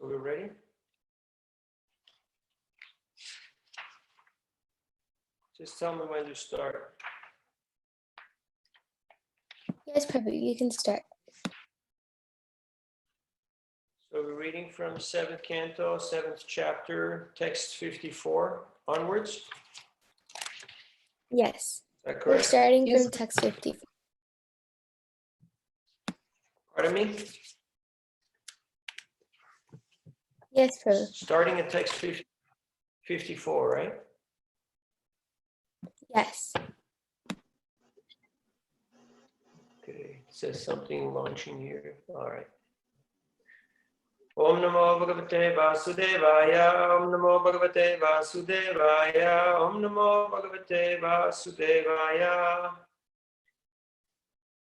So we're ready? Just tell me when to start. Yes, Prabhu, you can start. So we're reading from 7th Canto, 7th chapter, text 54 onwards. Yes. Is that correct? We're starting Yes. from text 54. Pardon me? Yes, Prabhu. Starting at text 54, right? Yes. Okay, it says something launching here. All right. Om Namo Bhagavate Vasudevaya, Om Namo Bhagavate Vasudevaya, Om Namo Bhagavate Vasudevaya.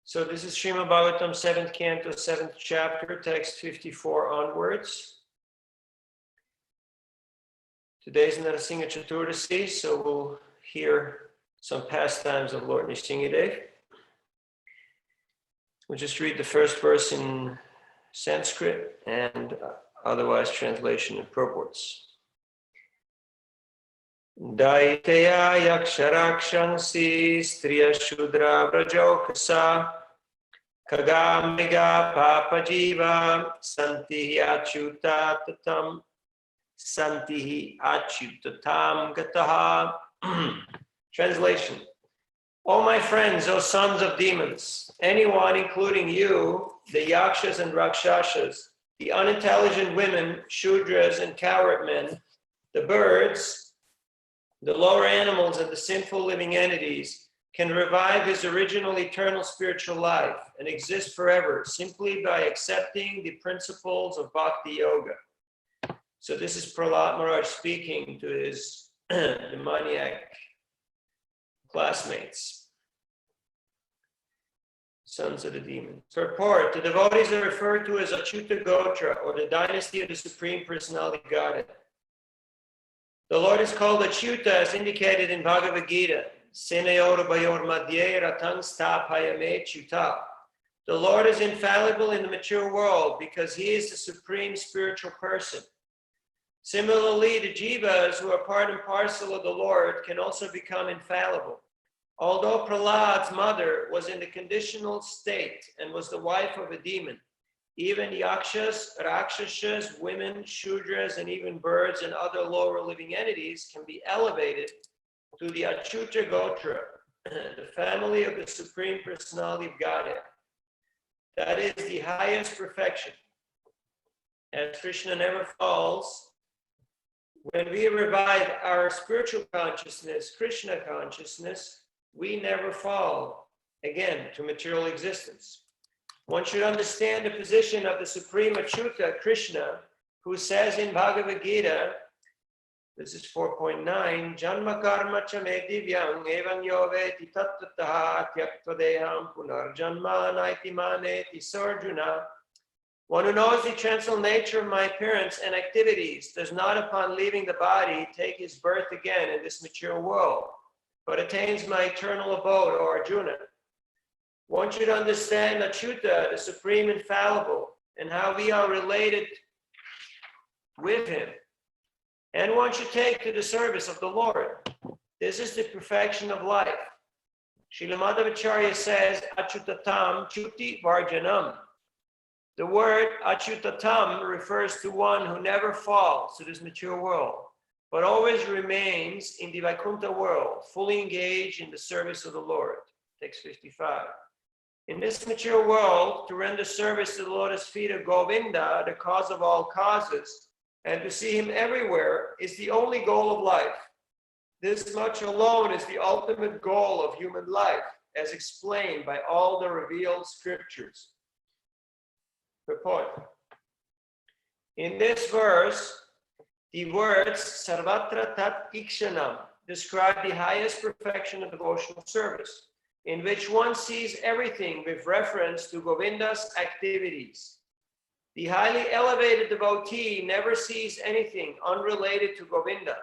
So this is Srimad Bhagavatam, 7th Canto, 7th chapter, text 54 onwards. Today's Nrsimhadeva Caturdasi, so we'll hear some pastimes of Lord Nrsimhadeva. We'll just read the first verse in Sanskrit and otherwise translation and purports. Daitaya yaksharakshansi striya shudra vrajokasa kagamiga papajiva santihi achyutatam santihi achyutatam gataha. Translation. O my friends, O sons of demons, anyone, including you, the yakshas and rakshasas, the unintelligent women, shudras and coward men, the birds, the lower animals, and the sinful living entities, can revive his original eternal spiritual life and exist forever simply by accepting the principles of Bhakti Yoga. So this is Prahlad Maharaj speaking to his demoniac classmates, sons of the demons. Purport: the devotees are referred to as Achyuta Gotra, or the dynasty of the Supreme Personality of Godhead. The Lord is called Achyuta as indicated in Bhagavad Gita. Senayor Bayor Madhye Ratang Sthapayame Achyuta. The Lord is infallible in the mature world because he is the supreme spiritual person. Similarly, the jivas who are part and parcel of the Lord can also become infallible. Although Prahlad's mother was in the conditional state and was the wife of a demon, even yakshas, rakshasas, women, shudras, and even birds and other lower living entities can be elevated to the Achyuta Gotra, the family of the Supreme Personality of Godhead. That is the highest perfection. As Krishna never falls, when we revive our spiritual consciousness, Krishna consciousness, we never fall again to material existence. One should understand the position of the Supreme Achyuta, Krishna, who says in Bhagavad Gita, this is 4.9, Janma karma chame divyam evam yoveti tattataha tyaktadeham punar janma naiti maneti sarjuna. One who knows the transcendental nature of my appearance and activities does not, upon leaving the body, take his birth again in this material world, but attains my eternal abode, O Arjuna. One should understand Achyuta, the supreme infallible, and how we are related with him. And one should take to the service of the Lord. This is the perfection of life. Srila Madhvacharya says, Achyutatam chuti varjanam. The word Achyutatam refers to one who never falls to this material world, but always remains in the Vaikuntha world, fully engaged in the service of the Lord. Text 55. In this material world, to render service to the lotus feet of Govinda, the cause of all causes, and to see him everywhere is the only goal of life. This much alone is the ultimate goal of human life, as explained by all the revealed scriptures. Purport. In this verse, the words Sarvatra Tat Ikshanam describe the highest perfection of devotional service, in which one sees everything with reference to Govinda's activities. The highly elevated devotee never sees anything unrelated to Govinda.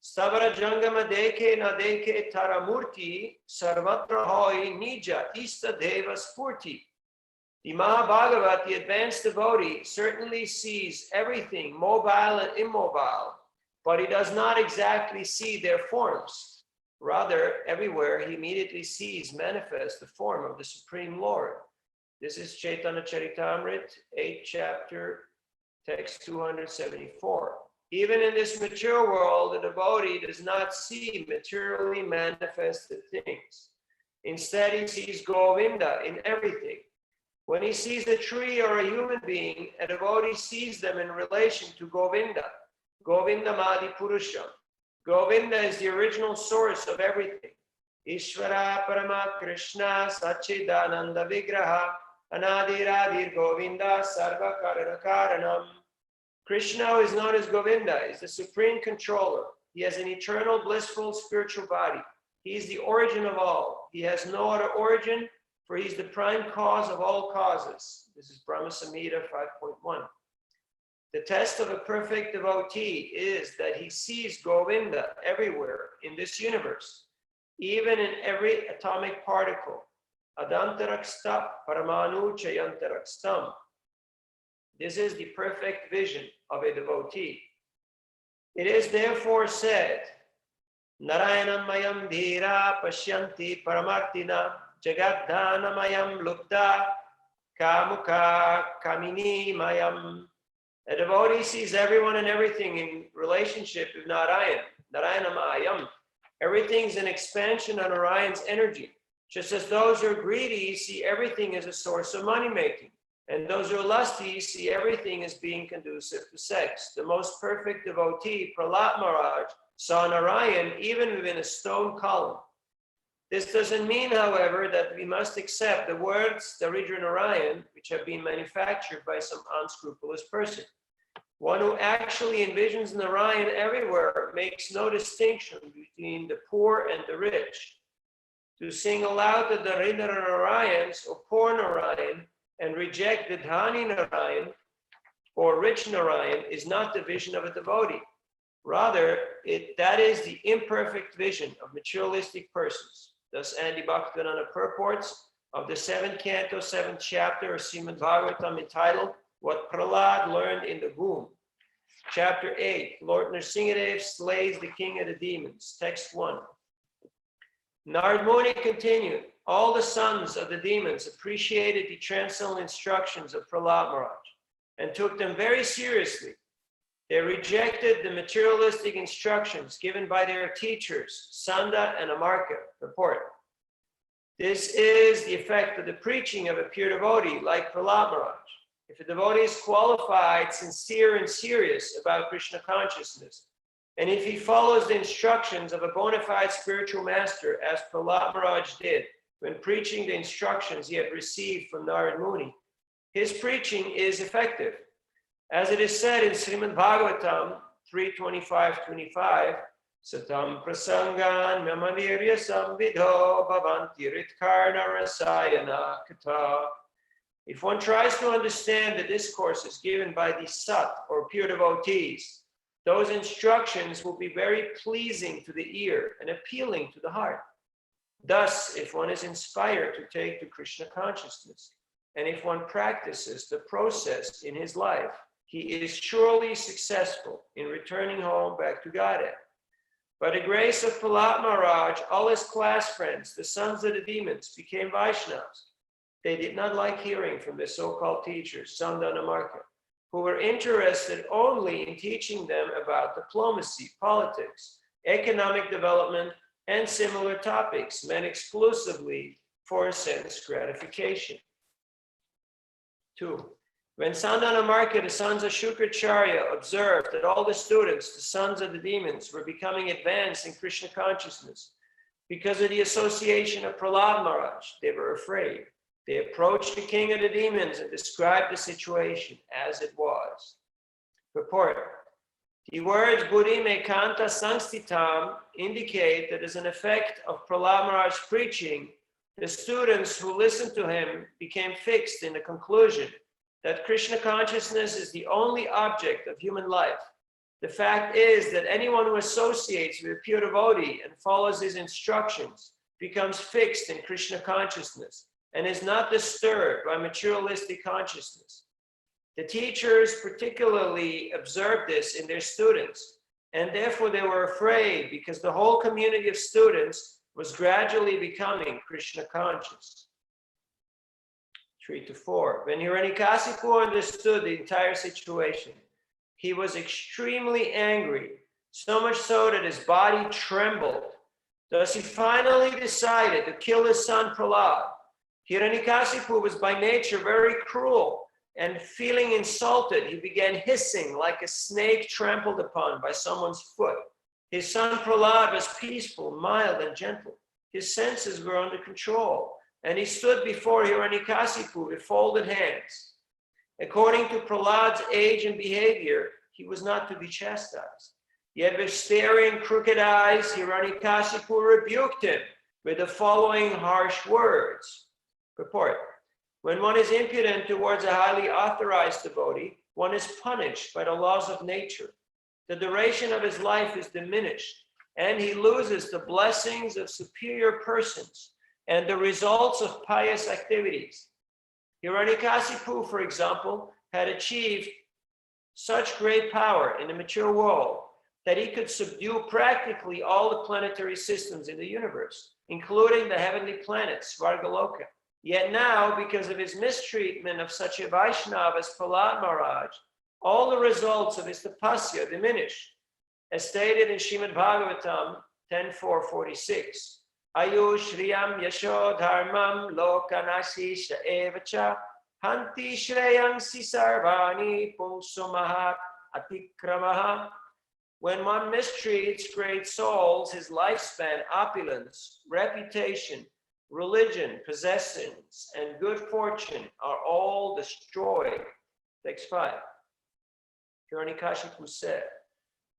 Stavara Jangama Deke Nadeke Taramurti Sarvatra Hoi Nija Ista Deva Spurti. The Mahabhagavat, the advanced devotee, certainly sees everything, mobile and immobile, but he does not exactly see their forms. Rather, everywhere he immediately sees manifest the form of the Supreme Lord. This is Chaitanya Charitamrita, 8th chapter, text 274. Even in this material world, the devotee does not see materially manifested things. Instead, he sees Govinda in everything. When he sees a tree or a human being, a devotee sees them in relation to Govinda. Govinda Madi Purusham. Govinda is the original source of everything. Ishvara Parama Krishna Sachidananda Vigraha Anadiradir Govinda Sarva Karana Karanam. Krishna, who is known as Govinda, is the supreme controller. He has an eternal, blissful, spiritual body. He is the origin of all. He has no other origin, for he is the prime cause of all causes. This is Brahma Samhita 5.1. The test of a perfect devotee is that he sees Govinda everywhere in this universe, even in every atomic particle. Adantaraksta paramanu chayantarakstam. This is the perfect vision of a devotee. It is therefore said, Narayanam mayam dhira pashyanti paramartina jagadhana mayam lupta kamuka kamini mayam. A devotee sees everyone and everything in relationship with Narayan. Narayanam ayam. Everything's an expansion on Narayan's energy. Just as those who are greedy see everything as a source of money-making. And those who are lusty see everything as being conducive to sex. The most perfect devotee, Prahlad Maharaj, saw Narayan even within a stone column. This doesn't mean, however, that we must accept the words Daridra Narayan, which have been manufactured by some unscrupulous person. One who actually envisions Narayan everywhere makes no distinction between the poor and the rich. To sing aloud the Daridra Narayans or poor Narayan and reject the Dhani Narayan or rich Narayan is not the vision of a devotee. Rather, that is the imperfect vision of materialistic persons. Thus, Andy Bhaktivedanta purports of the 7th canto, 7th chapter of Srimad Bhagavatam entitled, What Prahlad Learned in the Womb. Chapter 8, Lord Nrsimhadeva slays the king of the demons. Text 1. Narad Muni continued, all the sons of the demons appreciated the transcendental instructions of Prahlad Maharaj and took them very seriously. They rejected the materialistic instructions given by their teachers, Sanda and Amarka. Report. This is the effect of the preaching of a pure devotee like Prahlad Maharaj. If a devotee is qualified, sincere, and serious about Krishna consciousness, and if he follows the instructions of a bona fide spiritual master, as Prahlad Maharaj did when preaching the instructions he had received from Narad Muni, his preaching is effective. As it is said in Srimad Bhagavatam 3:25-25, Satam prasangan mamavirya samvidho bhavanti ritkarna rasayana kata. If one tries to understand the discourses given by the sat or pure devotees, those instructions will be very pleasing to the ear and appealing to the heart. Thus, if one is inspired to take to Krishna consciousness, and if one practices the process in his life, he is surely successful in returning home back to Godhead. By the grace of Prahlad Maharaj, all his class friends, the sons of the demons, became Vaishnavas. They did not like hearing from their so-called teachers, Sanda and Amarka, who were interested only in teaching them about diplomacy, politics, economic development, and similar topics meant exclusively for sense gratification. 2. When Sanda and Amarka, the sons of Shukracharya, observed that all the students, the sons of the demons, were becoming advanced in Krishna consciousness because of the association of Prahlad Maharaj, they were afraid. They approached the king of the demons and described the situation as it was. Purport. The words Buddhi me kanta sanstitam indicate that as an effect of Prahlad Maharaj's preaching, the students who listened to him became fixed in the conclusion that Krishna consciousness is the only object of human life. The fact is that anyone who associates with a pure devotee and follows his instructions becomes fixed in Krishna consciousness and is not disturbed by materialistic consciousness. The teachers particularly observed this in their students, and therefore they were afraid because the whole community of students was gradually becoming Krishna conscious. 3 to 4. When Hiranyakasipu understood the entire situation, he was extremely angry, so much so that his body trembled. Thus he finally decided to kill his son Prahlad. Hiranyakasipu was by nature very cruel, and feeling insulted, he began hissing like a snake trampled upon by someone's foot. His son Prahlad was peaceful, mild, and gentle. His senses were under control, and he stood before Hiranyakasipu with folded hands. According to Prahlad's age and behavior, he was not to be chastised. Yet with staring crooked eyes, Hiranyakasipu rebuked him with the following harsh words. Purport: when one is impudent towards a highly authorized devotee, one is punished by the laws of nature. The duration of his life is diminished, and he loses the blessings of superior persons and the results of pious activities. Hiranyakasipu, for example, had achieved such great power in the material world that he could subdue practically all the planetary systems in the universe, including the heavenly planets, Svargaloka. Yet now, because of his mistreatment of such a Vaishnava as Prahlad Maharaj, all the results of his tapasya diminished. As stated in Srimad Bhagavatam 10.4.46, Ayu Shriyam Yasho Dharmam Lokanasisha Evacha Hanti Shreyansi Sarvani Pungsumahat Atikramaha. When one mistreats great souls, his lifespan, opulence, reputation, religion, possessions, and good fortune are all destroyed. Text 5. Hiranyakasipu said,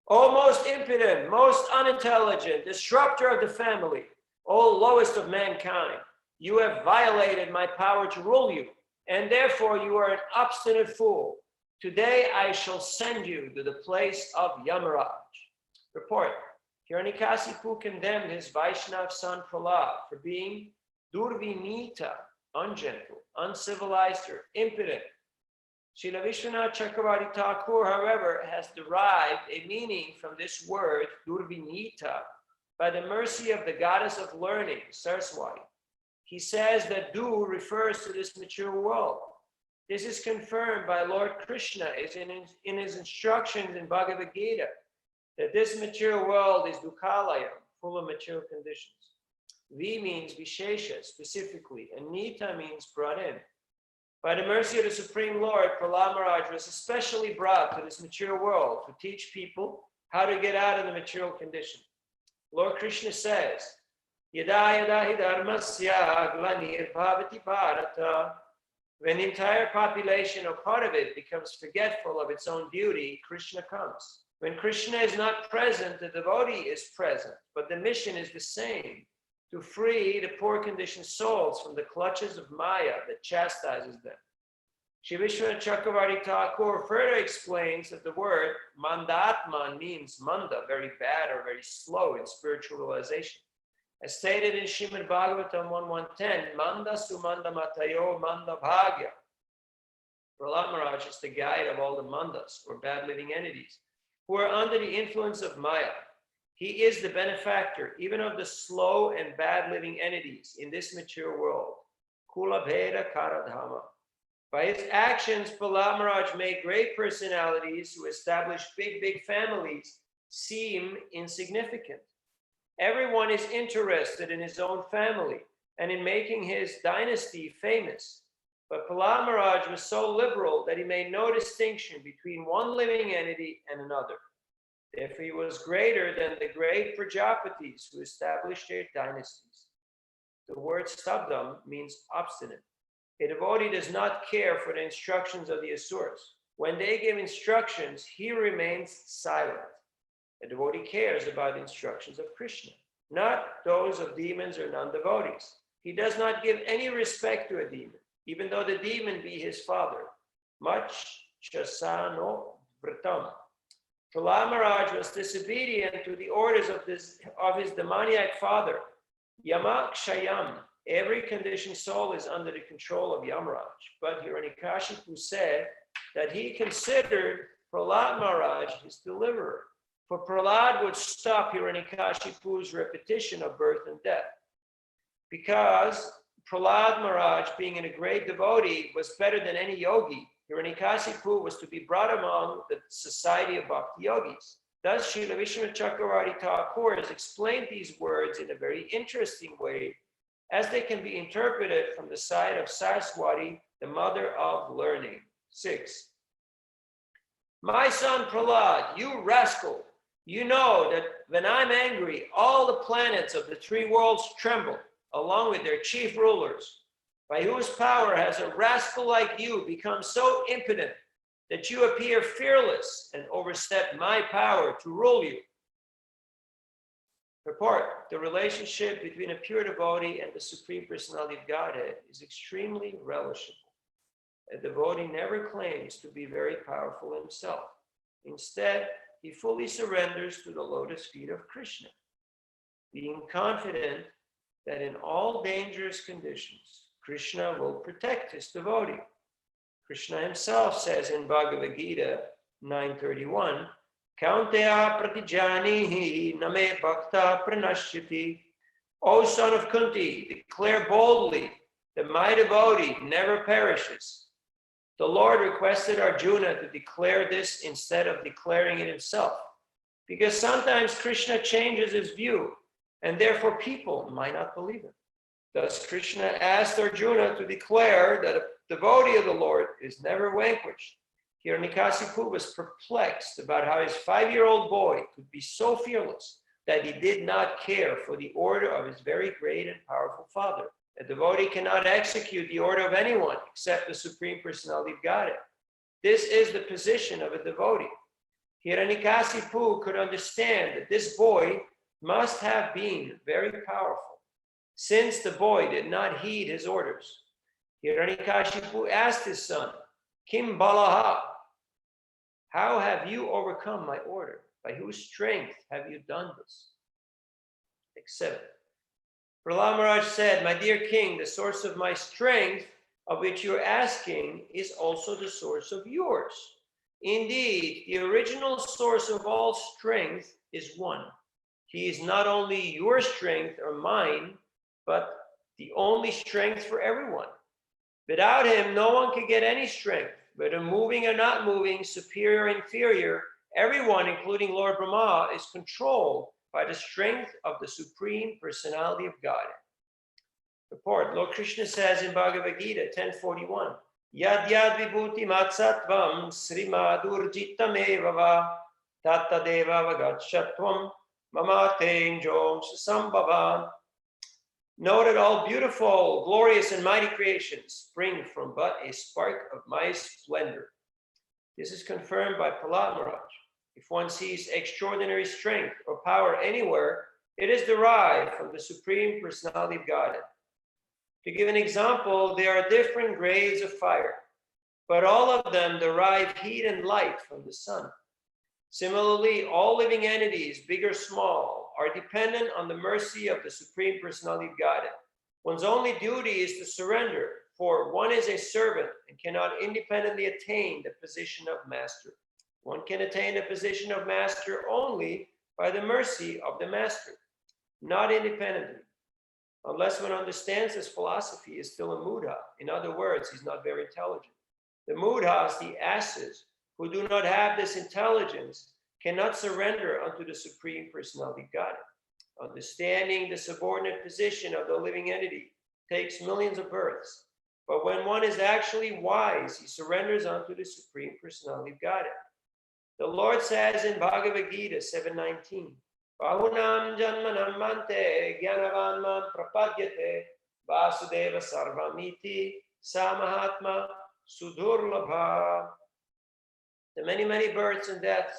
O most impudent, most unintelligent, disruptor of the family, O lowest of mankind, you have violated my power to rule you, and therefore you are an obstinate fool. Today I shall send you to the place of Yamaraj. Report: Hiranyakasipu condemned his Vaishnav son Prahlad for being durvinita, ungentle, uncivilized, or impudent. Srila Vishwanath Chakravarti Thakur, however, has derived a meaning from this word, durvinita, by the mercy of the goddess of learning, Saraswati. He says that du refers to this material world. This is confirmed by Lord Krishna in his instructions in Bhagavad Gita, that this material world is dukhalayam, full of material conditions. V means Vishesha, specifically, and Nita means brought in. By the mercy of the Supreme Lord, Prahlad Maharaj was especially brought to this material world to teach people how to get out of the material condition. Lord Krishna says, Yada yada hi dharmasya glanir bhavati bharata. When the entire population or part of it becomes forgetful of its own duty, Krishna comes. When Krishna is not present, the devotee is present, but the mission is the same, to free the poor conditioned souls from the clutches of Maya that chastises them. Shri Vishwanath Chakravarti Thakur further explains that the word mandatman means manda, very bad or very slow in spiritual realization. As stated in Srimad Bhagavatam 1.1.10, manda sumanda matayo manda bhagya. Prahlad Maharaj is the guide of all the mandas, or bad living entities, who are under the influence of Maya. He is the benefactor even of the slow and bad living entities in this material world. Kula Bheda Karadhama. By his actions, Prahlad Maharaj made great personalities who established big families seem insignificant. Everyone is interested in his own family and in making his dynasty famous. But Prahlad Maharaj was so liberal that he made no distinction between one living entity and another. Therefore, he was greater than the great Prajapatis who established their dynasties. The word stabdam means obstinate. A devotee does not care for the instructions of the asuras. When they give instructions, he remains silent. A devotee cares about the instructions of Krishna, not those of demons or non-devotees. He does not give any respect to a demon, even though the demon be his father. Much chasano vratam. Prahlad Maharaj was disobedient to the orders of his demoniac father, Yamakshayam, every conditioned soul is under the control of Yamaraj. But Hiranyakashipu said that he considered Prahlad Maharaj his deliverer. For Prahlad would stop Hiranyakashipu's repetition of birth and death. Because Prahlad Maharaj, being a great devotee, was better than any yogi, Hiranyakashipu was to be brought among the society of bhakti yogis. Thus, Srila Vishnu Chakravarti Thakur has explained these words in a very interesting way, as they can be interpreted from the side of Saraswati, the mother of learning. 6. My son Prahlad, you rascal, you know that when I'm angry, all the planets of the 3 worlds tremble, along with their chief rulers, by whose power has a rascal like you become so impotent that you appear fearless and overstep my power to rule you. Purport: the relationship between a pure devotee and the Supreme Personality of Godhead is extremely relishable. A devotee never claims to be very powerful himself. Instead, he fully surrenders to the lotus feet of Krishna, being confident that in all dangerous conditions, Krishna will protect his devotee. Krishna himself says in Bhagavad Gita 9:31, Kaunteya pratijanihi name bhakta pranashyati. O son of Kunti, declare boldly that my devotee never perishes. The Lord requested Arjuna to declare this instead of declaring it himself, because sometimes Krishna changes his view, and therefore people might not believe him. Thus, Krishna asked Arjuna to declare that a devotee of the Lord is never vanquished. Hiranyakashipu was perplexed about how his 5-year-old boy could be so fearless that he did not care for the order of his very great and powerful father. A devotee cannot execute the order of anyone except the Supreme Personality of Godhead. This is the position of a devotee. Hiranyakashipu could understand that this boy must have been very powerful, since the boy did not heed his orders. Hiranyakashipu asked his son, Kim Balaha, how have you overcome my order? By whose strength have you done this? Except Prahlad Maharaj said, my dear king, the source of my strength, of which you're asking, is also the source of yours. Indeed, the original source of all strength is one. He is not only your strength or mine, but the only strength for everyone. Without him, no one can get any strength, whether moving or not moving, superior or inferior. Everyone, including Lord Brahma, is controlled by the strength of the Supreme Personality of God. Report, Lord Krishna says in Bhagavad Gita 10:41, Yad yad vibhuti matsattvam Srimad urjitam evava tattadeva vagachatvam mamate njom sambhavan. Know that all beautiful, glorious, and mighty creations spring from but a spark of my splendor. This is confirmed by Prahlad Maharaj. If one sees extraordinary strength or power anywhere, it is derived from the Supreme Personality of Godhead. To give an example, there are different grades of fire, but all of them derive heat and light from the sun. Similarly, all living entities, big or small, are dependent on the mercy of the Supreme Personality of Godhead. One's only duty is to surrender, for one is a servant and cannot independently attain the position of master. One can attain the position of master only by the mercy of the master, not independently. Unless one understands this philosophy, he is still a mudha. In other words, he's not very intelligent. The mudhas, the asses, who do not have this intelligence, cannot surrender unto the Supreme Personality of Godhead. Understanding the subordinate position of the living entity takes millions of births. But when one is actually wise, he surrenders unto the Supreme Personality of Godhead. The Lord says in Bhagavad Gita 7:19, Bahunam janmanam mante gyanavan mam prapadyate vasudeva sarvamiti samahatma sudurlabha. The many births and deaths,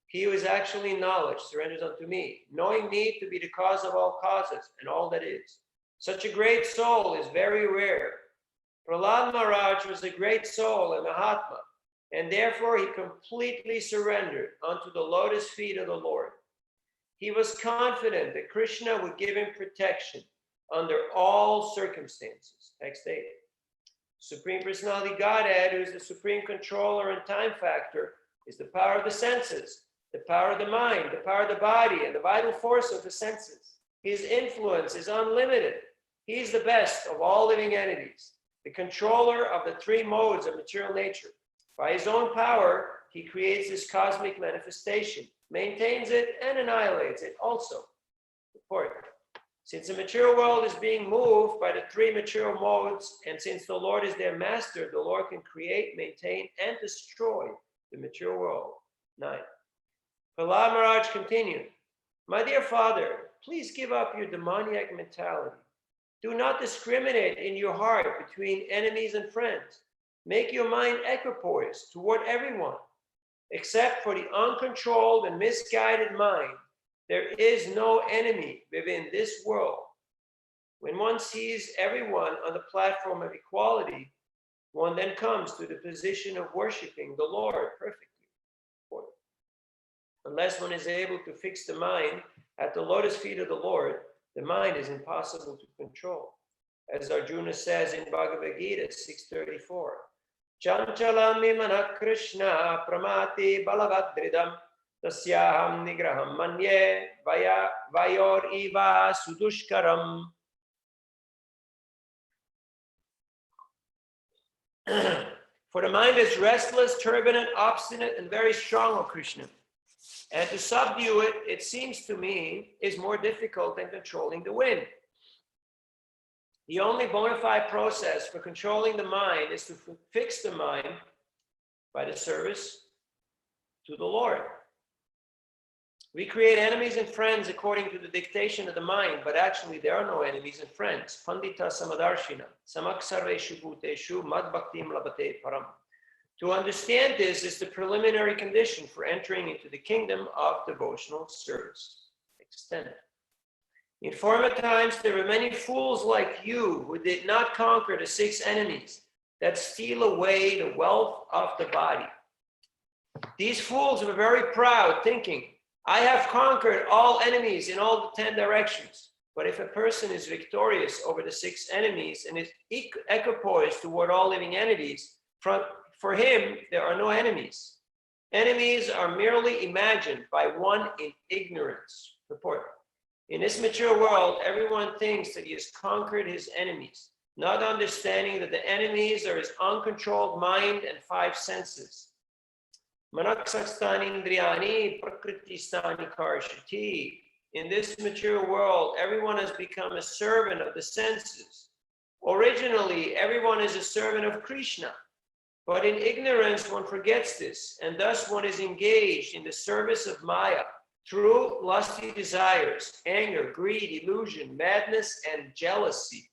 he who is actually in knowledge surrenders unto me, knowing me to be the cause of all causes and all that is. Such a great soul is very rare. Prahlad Maharaj was a great soul, a Mahatma, and therefore he completely surrendered unto the lotus feet of the Lord. He was confident that Krishna would give him protection, under all circumstances. Text 8. Supreme Personality Godhead, who is the supreme controller and time factor, is the power of the senses, the power of the mind, the power of the body, and the vital force of the senses. His influence is unlimited. He is the best of all living entities, the controller of the three modes of material nature. By his own power, he creates this cosmic manifestation, maintains it, and annihilates it also. Report. Since the material world is being moved by the three material modes, and since the Lord is their master, the Lord can create, maintain, and destroy the material world. 9. Prahlad Maharaj continued, my dear father, please give up your demoniac mentality. Do not discriminate in your heart between enemies and friends. Make your mind equipoise toward everyone. Except for the uncontrolled and misguided mind, there is no enemy within this world. When one sees everyone on the platform of equality, one then comes to the position of worshiping the Lord perfectly. Unless one is able to fix the mind at the lotus feet of the Lord, the mind is impossible to control. As Arjuna says in Bhagavad Gita 6:34, Chanchalam imana Krishna pramati balavadridam tasyaham nigraham manye vayor iva sudushkaram. For the mind is restless, turbulent, obstinate, and very strong, O Krishna. And to subdue it, it seems to me, is more difficult than controlling the wind. The only bona fide process for controlling the mind is to fix the mind by the service to the Lord. We create enemies and friends according to the dictation of the mind, but actually there are no enemies and friends. Pandita samadarshina, samaksarveshu bhuteshu mad bhaktim labate param. To understand this is the preliminary condition for entering into the kingdom of devotional service. Extend. In former times, there were many fools like you who did not conquer the 6 enemies that steal away the wealth of the body. These fools were very proud, thinking, I have conquered all enemies in all the 10 directions. But if a person is victorious over the 6 enemies and is equipoised toward all living entities, for him, there are no enemies. Enemies are merely imagined by one in ignorance. Report. In this material world, everyone thinks that he has conquered his enemies, not understanding that the enemies are his uncontrolled mind and 5 senses. Manaksastani indriyani prakriti-stani karshati. In this material world, everyone has become a servant of the senses. Originally, everyone is a servant of Krishna. But in ignorance, one forgets this, and thus one is engaged in the service of Maya through lusty desires, anger, greed, illusion, madness, and jealousy.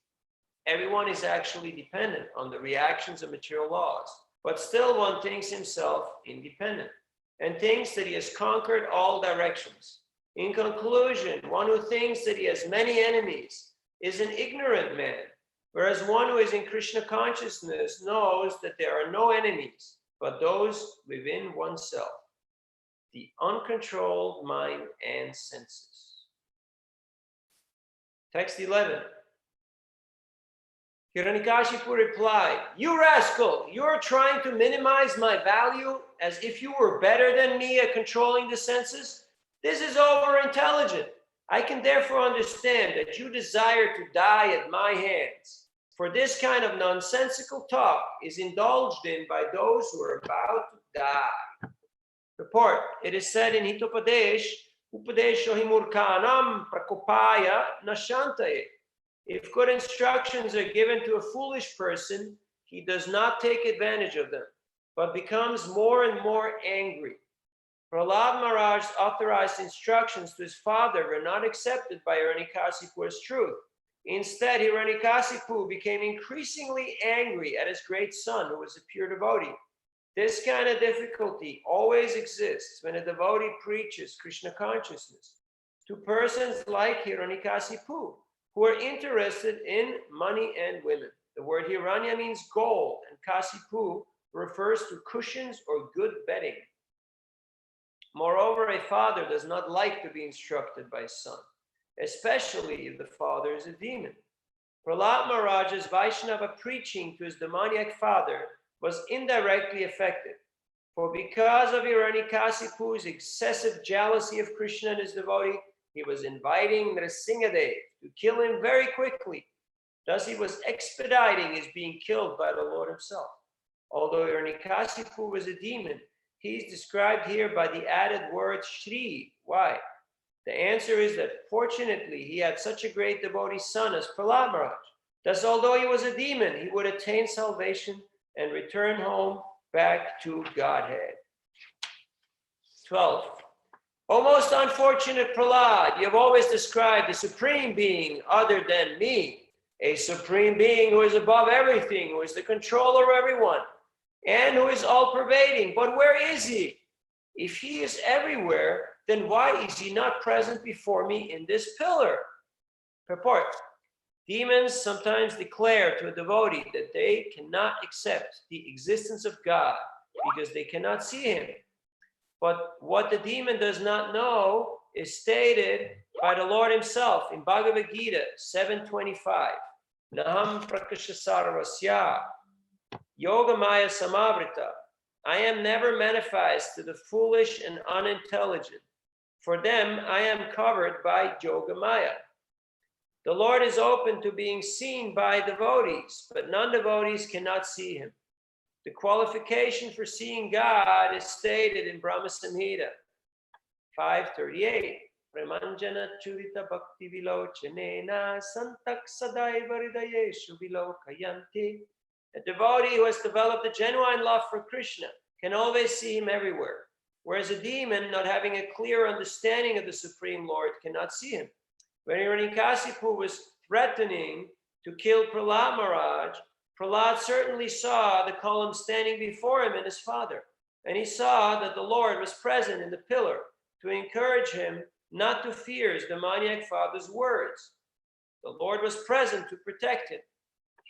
Everyone is actually dependent on the reactions of material laws, but still one thinks himself independent and thinks that he has conquered all directions. In conclusion, one who thinks that he has many enemies is an ignorant man. Whereas one who is in Krishna consciousness knows that there are no enemies, but those within oneself, the uncontrolled mind and senses. Text 11. Hiranyakashipu replied, you rascal, you are trying to minimize my value as if you were better than me at controlling the senses? This is over-intelligent. I can therefore understand that you desire to die at my hands. For this kind of nonsensical talk is indulged in by those who are about to die. Report. It is said in Hitopadesh, Upadesho himurkanam prakopaya nashantaye. If good instructions are given to a foolish person, he does not take advantage of them, but becomes more and more angry. Prahlad Maharaj's authorized instructions to his father were not accepted by Hiranyakashipu as truth. Instead, Hiranyakashipu became increasingly angry at his great son, who was a pure devotee. This kind of difficulty always exists when a devotee preaches Krishna consciousness to persons like Hiranyakashipu, who are interested in money and women. The word Hiranya means gold, and Kasipu refers to cushions or good bedding. Moreover, a father does not like to be instructed by his son, especially if the father is a demon. Prahlad Maharaj's Vaishnava preaching to his demoniac father was indirectly effective. For because of Hiranyakasipu's excessive jealousy of Krishna and his devotee, he was inviting Nrsimhadeva to kill him very quickly. Thus he was expediting his being killed by the Lord himself. Although Hiranyakasipu was a demon, he is described here by the added word Shri. Why? The answer is that fortunately he had such a great devotee son as Prahlad Maharaj. Thus, although he was a demon, he would attain salvation and return home back to Godhead. 12. O most unfortunate Prahlad, you have always described the supreme being other than me, a supreme being who is above everything, who is the controller of everyone, and who is all-pervading. But where is he? If he is everywhere, then why is he not present before me in this pillar? Purport. Demons sometimes declare to a devotee that they cannot accept the existence of God because they cannot see him. But what the demon does not know is stated by the Lord himself in Bhagavad Gita 7:25. Naham prakashasarvasya yogamaya samavrita. I am never manifest to the foolish and unintelligent. For them, I am covered by yogamaya. The Lord is open to being seen by devotees, but non-devotees cannot see him. The qualification for seeing God is stated in Brahma Samhita 5:38. Premanjana churita bhakti vilochanena santak sadaiva hridayeshu vilokayanti. A devotee who has developed a genuine love for Krishna can always see him everywhere, whereas a demon not having a clear understanding of the Supreme Lord cannot see him. When Hiranyakasipu was threatening to kill Prahlad Maharaj, Prahlad certainly saw the column standing before him and his father, and he saw that the Lord was present in the pillar to encourage him not to fear his demoniac father's words. The Lord was present to protect him.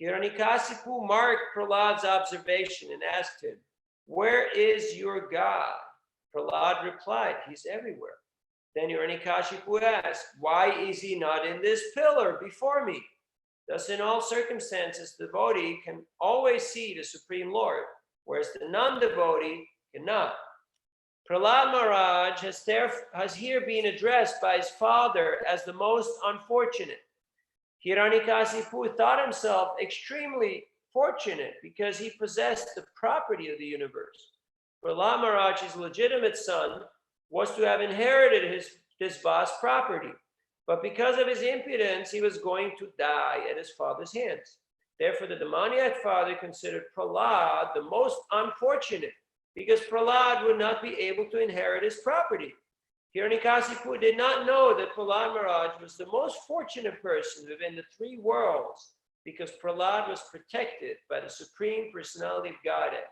Hiranyakasipu marked Prahlad's observation and asked him, "Where is your God?" Prahlad replied, "He's everywhere." Then Hiranyakasipu asked, "Why is he not in this pillar before me?" Thus, in all circumstances, the devotee can always see the Supreme Lord, whereas the non-devotee cannot. Prahlad Maharaj has here been addressed by his father as the most unfortunate. Hiranyakasipu thought himself extremely fortunate because he possessed the property of the universe. Prahlad Maharaj's legitimate son was to have inherited this vast property, but because of his impudence, he was going to die at his father's hands. Therefore, the demoniac father considered Prahlad the most unfortunate because Prahlad would not be able to inherit his property. Hiranyakasipu did not know that Prahlad Maharaj was the most fortunate person within the three worlds because Prahlad was protected by the Supreme Personality of Godhead.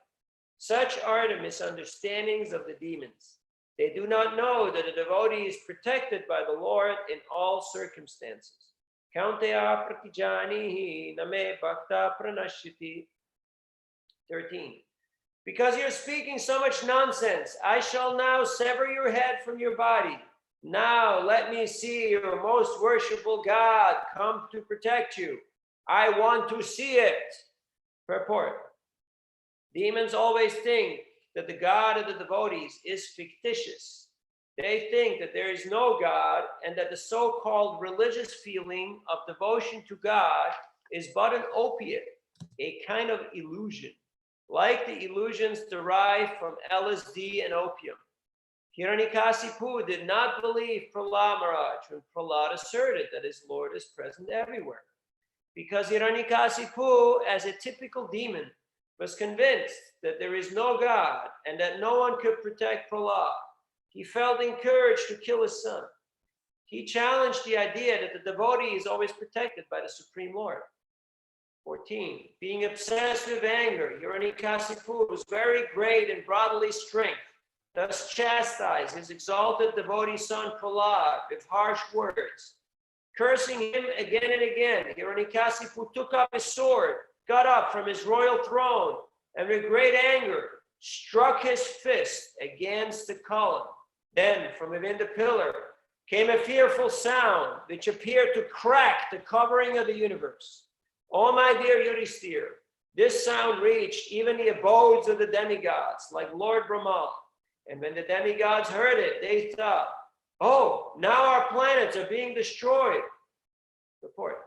Such are the misunderstandings of the demons. They do not know that a devotee is protected by the Lord in all circumstances. Kaunteya pratijanihi name bhakta pranashyati. 13. Because you're speaking so much nonsense, I shall now sever your head from your body. Now let me see your most worshipful God come to protect you. I want to see it. Purport. Demons always think that the God of the devotees is fictitious. They think that there is no God and that the so-called religious feeling of devotion to God is but an opiate, a kind of illusion, like the illusions derived from LSD and opium. Hiranyakasipu did not believe Prahlad Maharaj when Prahlad asserted that his Lord is present everywhere. Because Hiranyakasipu, as a typical demon, was convinced that there is no God and that no one could protect Prahlad, he felt encouraged to kill his son. He challenged the idea that the devotee is always protected by the Supreme Lord. 14. Being obsessed with anger, Hiranyakasipu was very great in bodily strength, thus chastised his exalted devotee son Prahlad with harsh words. Cursing him again and again, Hiranyakasipu took up his sword, got up from his royal throne, and with great anger struck his fist against the column. Then from within the pillar came a fearful sound which appeared to crack the covering of the universe. Oh, my dear Yudhisthira, this sound reached even the abodes of the demigods, like Lord Brahma. And when the demigods heard it, they thought, oh, now our planets are being destroyed. Report.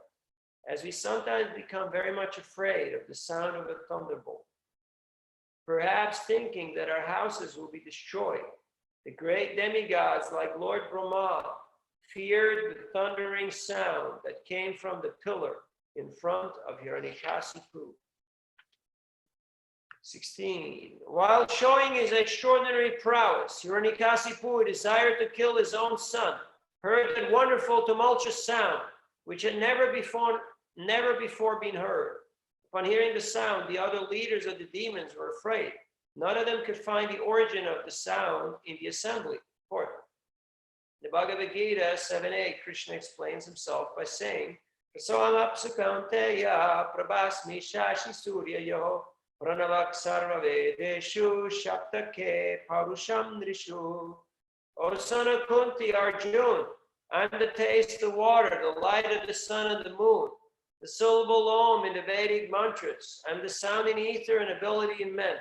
As we sometimes become very much afraid of the sound of a thunderbolt, perhaps thinking that our houses will be destroyed, the great demigods like Lord Brahma feared the thundering sound that came from the pillar in front of Hiranyakasipu. 16. While showing his extraordinary prowess, Hiranyakasipu, who desired to kill his own son, heard that wonderful tumultuous sound, which had never before been heard. Upon hearing the sound, the other leaders of the demons were afraid. None of them could find the origin of the sound in the assembly. Fourth, the Bhagavad Gita 7:8, Krishna explains himself by saying, Prasoam apsukanteya prabhasmi shashi suryayo pranavak sarvavedeshu shaptake parusham nrishu. O son of Kunti, Arjuna, I'm the taste of water, the light of the sun and the moon, the syllable Om in the Vedic mantras. I'm the sound in ether and ability in men.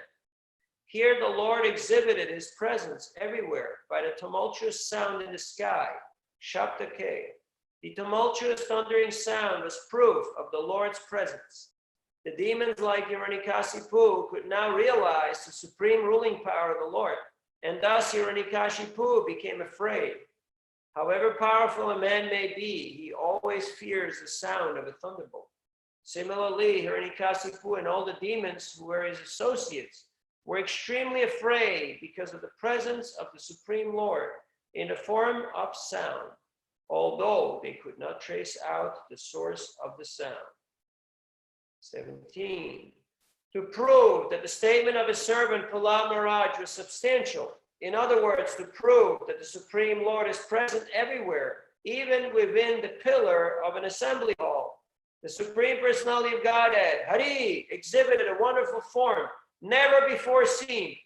Here the Lord exhibited his presence everywhere by the tumultuous sound in the sky, Shaptake. The tumultuous thundering sound was proof of the Lord's presence. The demons like Hiranyakasipu could now realize the supreme ruling power of the Lord, and thus Hiranyakasipu became afraid. However powerful a man may be, he always fears the sound of a thunderbolt. Similarly, Hiranyakasipu and all the demons who were his associates were extremely afraid because of the presence of the Supreme Lord in the form of sound, although they could not trace out the source of the sound. 17. To prove that the statement of his servant Prahlad Maharaj was substantial, in other words, to prove that the Supreme Lord is present everywhere, even within the pillar of an assembly hall, the Supreme Personality of Godhead, Hari, exhibited a wonderful form never before seen.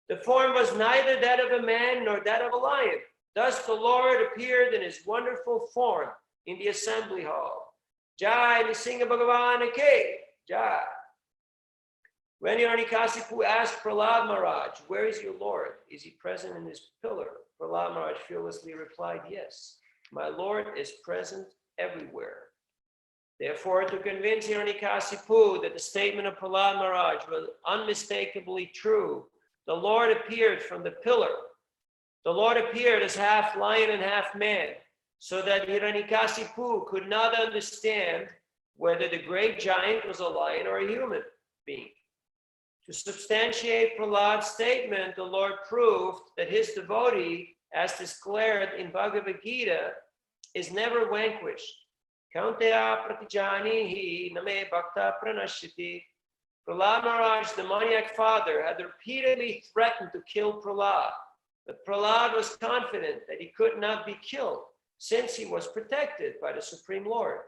The form was neither that of a man nor that of a lion. Thus the Lord appeared in his wonderful form in the assembly hall. Jai Nrsimha Bhagavan Ki Jai. When Hiranyakasipu asked Prahlad Maharaj, where is your Lord? Is he present in his pillar? Prahlad Maharaj fearlessly replied, yes, my Lord is present everywhere. Therefore, to convince Hiranyakasipu that the statement of Prahlad Maharaj was unmistakably true, the Lord appeared from the pillar. The Lord appeared as half lion and half man, so that Hiranyakasipu could not understand whether the great giant was a lion or a human being. To substantiate Prahlad's statement, the Lord proved that his devotee, as declared in Bhagavad Gita, is never vanquished. Kaunteya pratijanihi name bhakta pranashyati. Prahlad Maharaj, the demoniac father, had repeatedly threatened to kill Prahlad, but Prahlad was confident that he could not be killed, since he was protected by the Supreme Lord.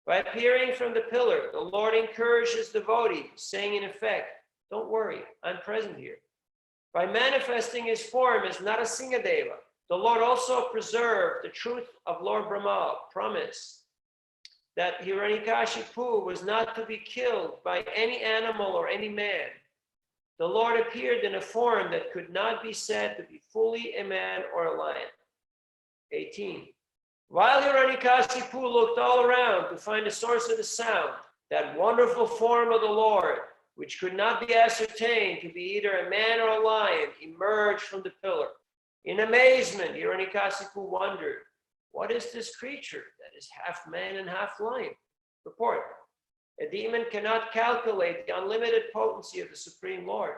By appearing from the pillar, the Lord encouraged his devotee, saying in effect, don't worry, I'm present here. By manifesting his form as Nrsimhadeva, the Lord also preserved the truth of Lord Brahma promise that Hiranyakasipu was not to be killed by any animal or any man. The Lord appeared in a form that could not be said to be fully a man or a lion. 18. While Hiranyakasipu looked all around to find the source of the sound, that wonderful form of the Lord, which could not be ascertained to be either a man or a lion, emerged from the pillar. In amazement, Hiranyakasipu wondered, what is this creature that is half man and half lion? Report. A demon cannot calculate the unlimited potency of the Supreme Lord.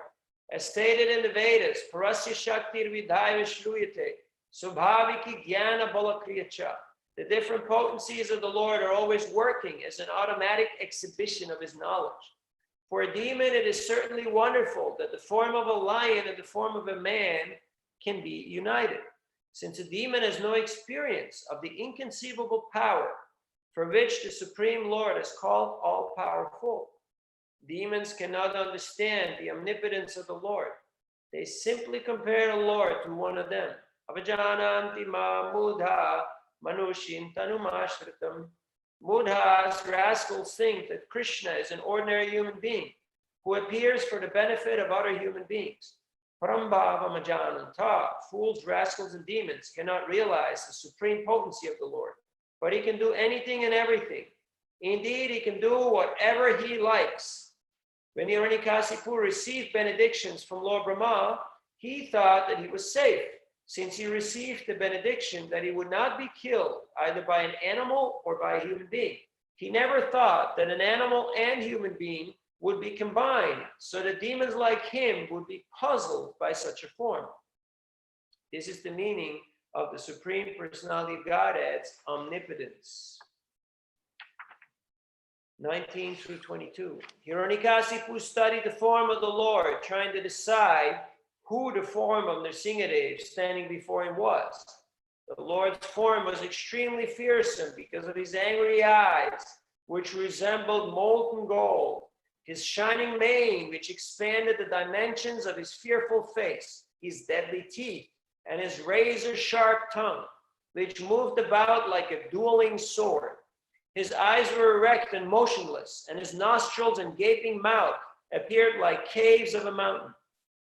As stated in the Vedas, Parasya Shaktir Vidhaya Shruyate, Subhaviki Jnana Balakriyacha. The different potencies of the Lord are always working as an automatic exhibition of his knowledge. For a demon, it is certainly wonderful that the form of a lion and the form of a man can be united, since a demon has no experience of the inconceivable power for which the Supreme Lord is called all-powerful. Demons cannot understand the omnipotence of the Lord. They simply compare the Lord to one of them. Avajananti ma mudha manushin tanumashritam Mudhas, rascals, think that Krishna is an ordinary human being who appears for the benefit of other human beings. Parambhava majananta, fools, rascals, and demons cannot realize the supreme potency of the Lord, but he can do anything and everything. Indeed, he can do whatever he likes. When Hiranyakasipu received benedictions from Lord Brahma, he thought that he was safe, since he received the benediction that he would not be killed either by an animal or by a human being. He never thought that an animal and human being would be combined, so that demons like him would be puzzled by such a form. This is the meaning of the Supreme Personality of Godhead's omnipotence. 19 through 22. Hiranyakasipu studied the form of the Lord, trying to decide who the form of Nrsimhadeva standing before him was. The Lord's form was extremely fearsome because of his angry eyes, which resembled molten gold, his shining mane, which expanded the dimensions of his fearful face, his deadly teeth, and his razor-sharp tongue, which moved about like a dueling sword. His eyes were erect and motionless, and his nostrils and gaping mouth appeared like caves of a mountain.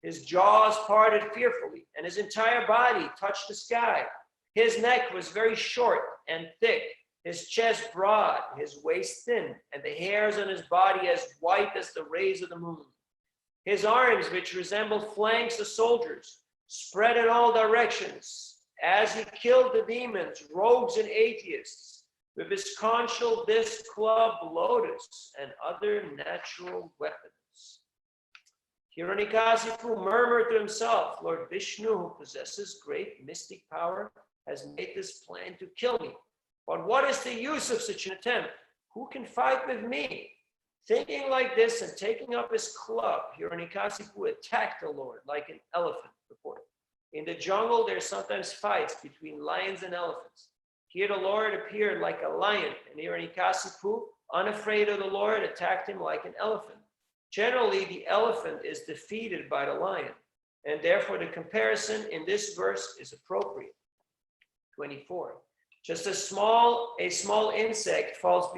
His jaws parted fearfully, and his entire body touched the sky. His neck was very short and thick, his chest broad, his waist thin, and the hairs on his body as white as the rays of the moon. His arms, which resembled flanks of soldiers, spread in all directions as he killed the demons, rogues, and atheists with his conchal disc club, lotus, and other natural weapons. Hiranyakasipu murmured to himself, Lord Vishnu, who possesses great mystic power, has made this plan to kill me. But what is the use of such an attempt? Who can fight with me? Thinking like this and taking up his club, Hiranyakasipu attacked the Lord like an elephant. Report. In the jungle, there are sometimes fights between lions and elephants. Here the Lord appeared like a lion, and Hiranyakasipu, unafraid of the Lord, attacked him like an elephant. Generally, the elephant is defeated by the lion, and therefore the comparison in this verse is appropriate. 24. Just as a small insect falls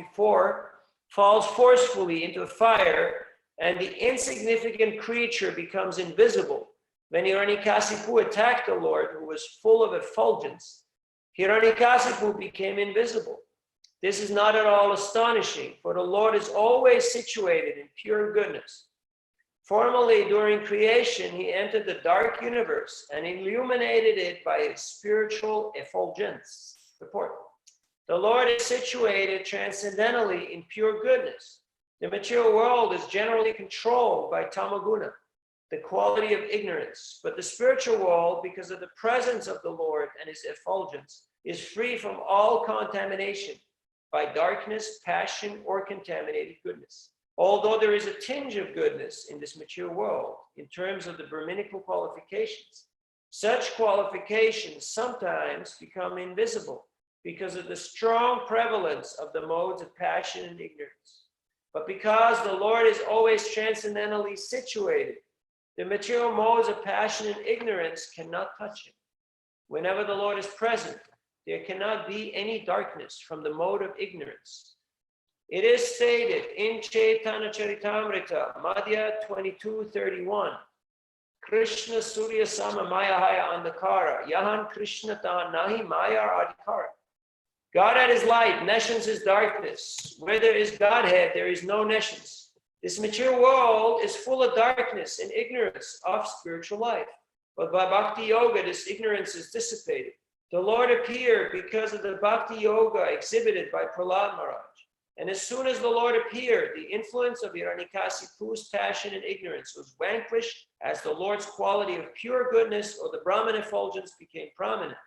forcefully into a fire, and the insignificant creature becomes invisible. When Hiranyakasipu attacked the Lord, who was full of effulgence, Hiranyakasipu became invisible. This is not at all astonishing, for the Lord is always situated in pure goodness. Formerly, during creation, he entered the dark universe and illuminated it by his spiritual effulgence. Report. The Lord is situated transcendentally in pure goodness. The material world is generally controlled by tamaguna, the quality of ignorance, but the spiritual world, because of the presence of the Lord and his effulgence, is free from all contamination by darkness, passion, or contaminated goodness. Although there is a tinge of goodness in this material world in terms of the Brahminical qualifications, such qualifications sometimes become invisible because of the strong prevalence of the modes of passion and ignorance. But because the Lord is always transcendentally situated, the material modes of passion and ignorance cannot touch him. Whenever the Lord is present, there cannot be any darkness from the mode of ignorance. It is stated in Chaitanya Charitamrita, Madhya 22:31, Krishna Surya Sama Mayahaya Andhakara, Yahan Krishna Ta Nahi Maya Adhikara. Godhead is light, nescience is darkness. Where there is Godhead, there is no nescience. This material world is full of darkness and ignorance of spiritual life. But by Bhakti Yoga, this ignorance is dissipated. The Lord appeared because of the Bhakti Yoga exhibited by Prahlad Maharaj. And as soon as the Lord appeared, the influence of Hiranyakasipu's passion and ignorance was vanquished as the Lord's quality of pure goodness or the Brahman effulgence became prominent.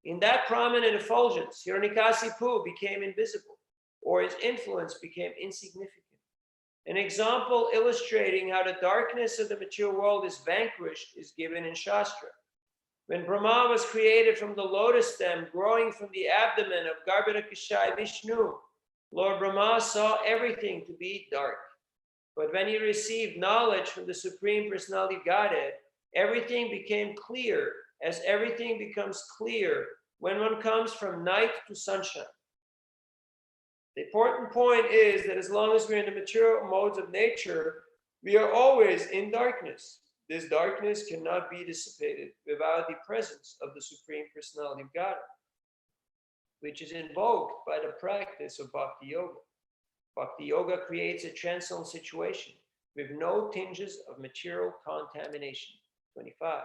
In that prominent effulgence, Hiranyakasipu became invisible, or his influence became insignificant. An example illustrating how the darkness of the material world is vanquished is given in Shastra. When Brahma was created from the lotus stem growing from the abdomen of Garbhodakashayi Vishnu, Lord Brahma saw everything to be dark. But when he received knowledge from the Supreme Personality of Godhead, everything became clear, as everything becomes clear when one comes from night to sunshine. The important point is that as long as we're in the material modes of nature, we are always in darkness. This darkness cannot be dissipated without the presence of the Supreme Personality of Godhead, which is invoked by the practice of Bhakti Yoga. Bhakti Yoga creates a transcendental situation with no tinges of material contamination. 25.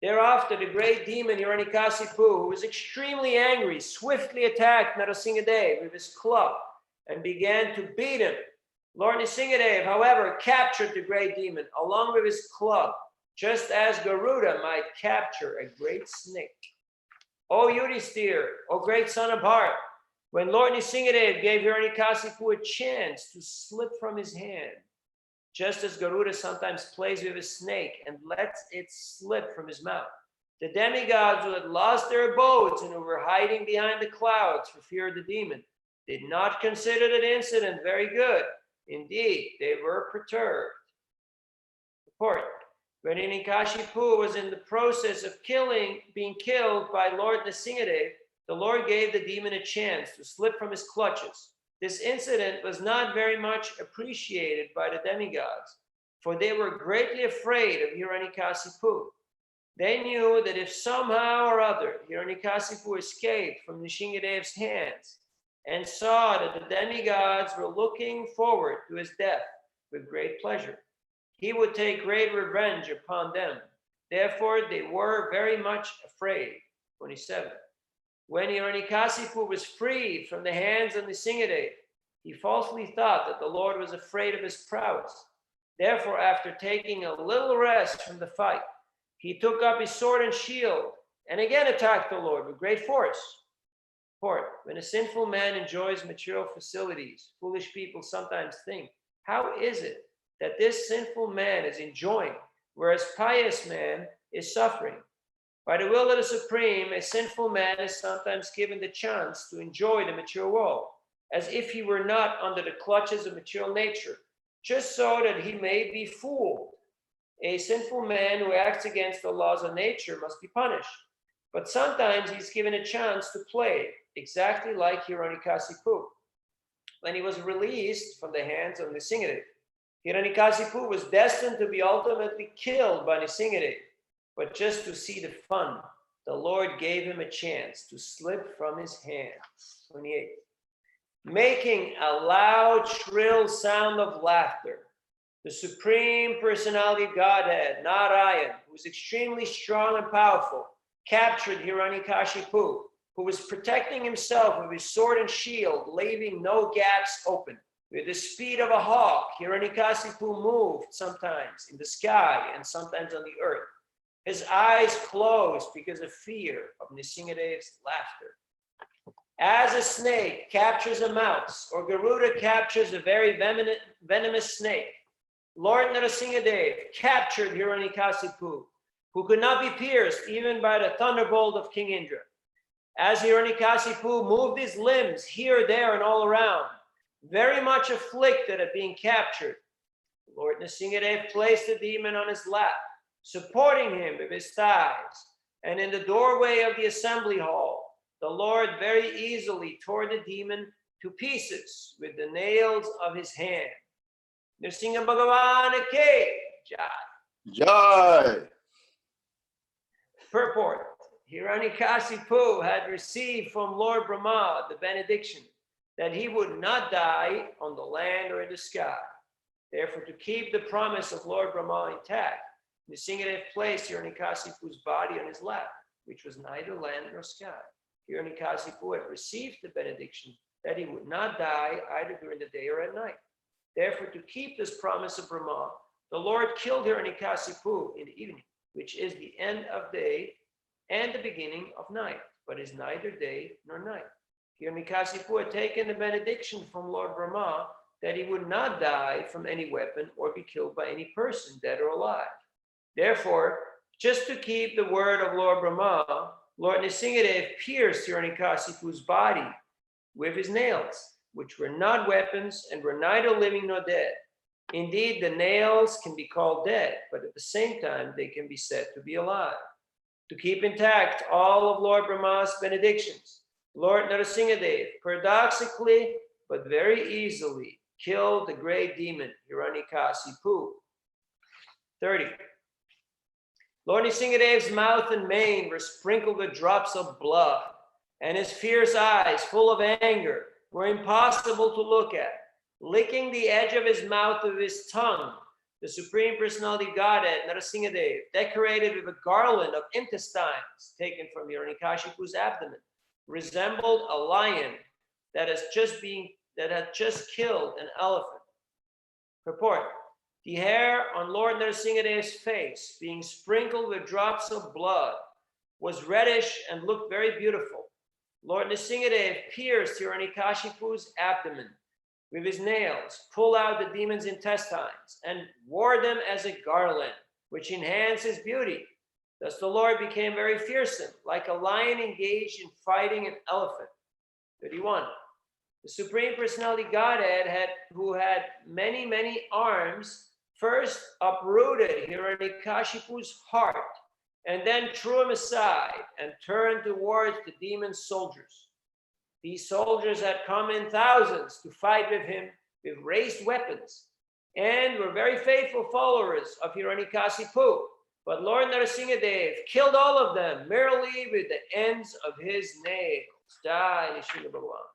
Thereafter, the great demon Hiranyakasipu, who was extremely angry, swiftly attacked Nrsimhadeva with his club and began to beat him. Lord Nrsimhadeva, however, captured the great demon along with his club, just as Garuda might capture a great snake. O Yudhisthira, O great son of Bharat, when Lord Nrsimhadeva gave Hiranyakasipu a chance to slip from his hand, just as Garuda sometimes plays with a snake and lets it slip from his mouth, the demigods who had lost their abodes and who were hiding behind the clouds for fear of the demon did not consider that incident very good. Indeed, they were perturbed. Report. When Hiranyakasipu was in the process of being killed by Lord Nrsimhadeva, the Lord gave the demon a chance to slip from his clutches. This incident was not very much appreciated by the demigods, for they were greatly afraid of Hiranyakasipu. They knew that if somehow or other Hiranyakasipu escaped from Nrsimhadeva's hands and saw that the demigods were looking forward to his death with great pleasure, he would take great revenge upon them. Therefore, they were very much afraid. 27. When Hiranyakasipu was freed from the hands of Nrsimhadeva, he falsely thought that the Lord was afraid of his prowess. Therefore, after taking a little rest from the fight, he took up his sword and shield and again attacked the Lord with great force. When a sinful man enjoys material facilities, foolish people sometimes think, how is it that this sinful man is enjoying, whereas pious man is suffering? By the will of the Supreme, a sinful man is sometimes given the chance to enjoy the material world, as if he were not under the clutches of material nature, just so that he may be fooled. A sinful man who acts against the laws of nature must be punished. But sometimes he's given a chance to play, exactly like Hiranyakasipu. When he was released from the hands of Nrsimhadeva, Hiranyakasipu was destined to be ultimately killed by Nrsimhadeva. But just to see the fun, the Lord gave him a chance to slip from his hands. 28. Making a loud, shrill sound of laughter, the Supreme Personality of Godhead, Narayan, who was extremely strong and powerful, captured Hiranyakasipu, who was protecting himself with his sword and shield, leaving no gaps open. With the speed of a hawk, Hiranyakasipu moved sometimes in the sky and sometimes on the earth. His eyes closed because of fear of Nrsimhadeva's laughter. As a snake captures a mouse, or Garuda captures a very venomous snake, Lord Nrsimhadeva captured Hiranyakasipu, who could not be pierced even by the thunderbolt of King Indra. As Hiranyakasipu moved his limbs here, there, and all around, very much afflicted at being captured, Lord Nrsimhadeva placed the demon on his lap, supporting him with his thighs, and in the doorway of the assembly hall, the Lord very easily tore the demon to pieces with the nails of his hand. Nrsimha Bhagavan Ke Jai. Jai. Purport. Hiranyakasipu had received from Lord Brahma the benediction that he would not die on the land or in the sky. Therefore, to keep the promise of Lord Brahma intact, Nrsimhadeva placed Hiranyakasipu's body on his lap, which was neither land nor sky. Hiranyakasipu had received the benediction that he would not die either during the day or at night. Therefore, to keep this promise of Brahma, the Lord killed Hiranyakasipu in the evening, which is the end of day and the beginning of night, but is neither day nor night. Hiranyakasipu had taken the benediction from Lord Brahma that he would not die from any weapon or be killed by any person, dead or alive. Therefore, just to keep the word of Lord Brahma, Lord Nrsimhadeva pierced Hiranyakasipu's body with his nails, which were not weapons and were neither living nor dead. Indeed, the nails can be called dead, but at the same time, they can be said to be alive. To keep intact all of Lord Brahma's benedictions, Lord Nrsimhadeva, paradoxically, but very easily, killed the great demon, Hiranyakasipu. 30. Lord Nrsimhadeva's mouth and mane were sprinkled with drops of blood, and his fierce eyes, full of anger, were impossible to look at. Licking the edge of his mouth with his tongue, the Supreme Personality of Godhead, Nrsimhadeva, decorated with a garland of intestines taken from Hiranyakashipu's abdomen, resembled a lion that had just killed an elephant. Purport. The hair on Lord Nrsimhadeva's face, being sprinkled with drops of blood, was reddish and looked very beautiful. Lord Nrsimhadeva pierced Hiranyakashipu's abdomen with his nails, pulled out the demon's intestines, and wore them as a garland, which enhanced his beauty. Thus the Lord became very fearsome, like a lion engaged in fighting an elephant. 31. The Supreme Personality Godhead, who had many, many arms, first uprooted Hiranyakashipu's heart, and then threw him aside and turned towards the demon's soldiers. These soldiers had come in thousands to fight with him with raised weapons, and were very faithful followers of Hiranyakasipu. But Lord Nrsimhadeva killed all of them merely with the ends of his nails. Jai Nrsimha Bhagavan.